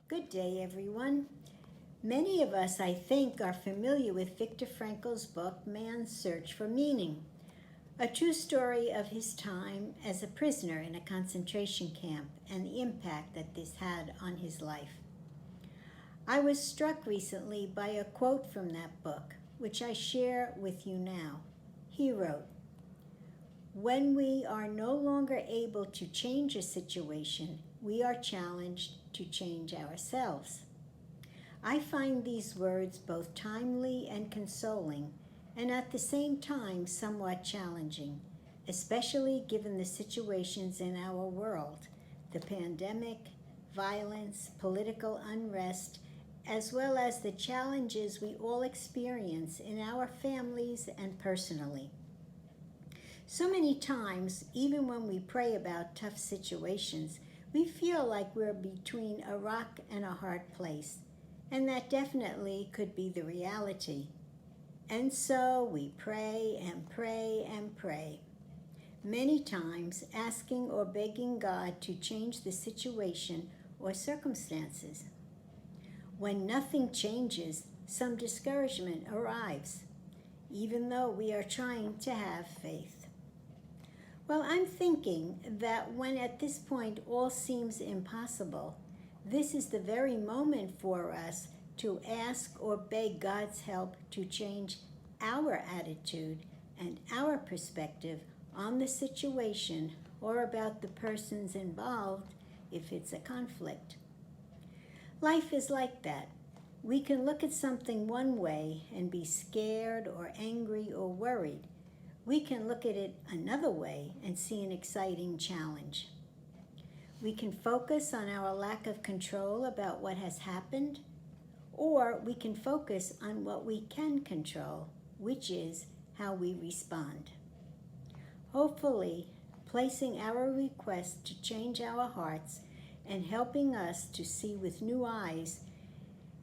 Good day, everyone. Many of us, I think, are familiar with Viktor Frankl's book, Man's Search for Meaning, a true story of his time as a prisoner in a concentration camp and the impact that this had on his life. I was struck recently by a quote from that book, which I share with you now. He wrote, "When we are no longer able to change a situation, we are challenged to change ourselves." I find these words both timely and consoling, and at the same time somewhat challenging, especially given the situations in our world, the pandemic, violence, political unrest, as well as the challenges we all experience in our families and personally. So many times, even when we pray about tough situations, we feel like we're between a rock and a hard place, and that definitely could be the reality. And so we pray and pray and pray, many times asking or begging God to change the situation or circumstances. When nothing changes, some discouragement arrives, even though we are trying to have faith. Well, I'm thinking that when at this point all seems impossible, this is the very moment for us to ask or beg God's help to change our attitude and our perspective on the situation or about the persons involved if it's a conflict. Life is like that. We can look at something one way and be scared or angry or worried. We can look at it another way and see an exciting challenge. We can focus on our lack of control about what has happened, or we can focus on what we can control, which is how we respond. Hopefully, placing our request to change our hearts and helping us to see with new eyes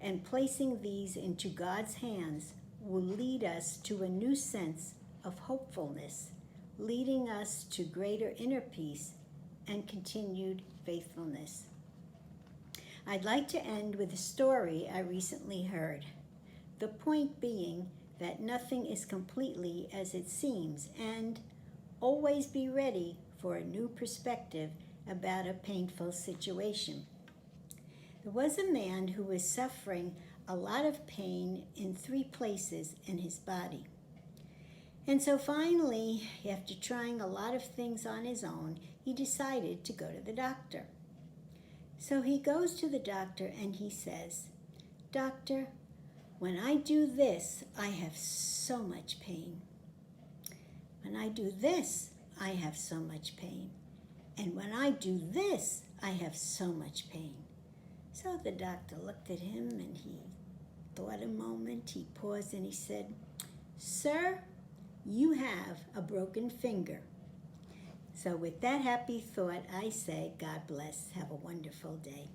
and placing these into God's hands will lead us to a new sense of hopefulness, leading us to greater inner peace and continued faithfulness. I'd like to end with a story I recently heard. The point being that nothing is completely as it seems, and always be ready for a new perspective about a painful situation. There was a man who was suffering a lot of pain in 3 places in his body. And so finally, after trying a lot of things on his own, he decided to go to the doctor. So he goes to the doctor and he says, "Doctor, when I do this, I have so much pain. When I do this, I have so much pain. And when I do this, I have so much pain." So the doctor looked at him and he thought a moment, he paused and he said, "Sir, you have a broken finger." So with that happy thought, I say, God bless. Have a wonderful day.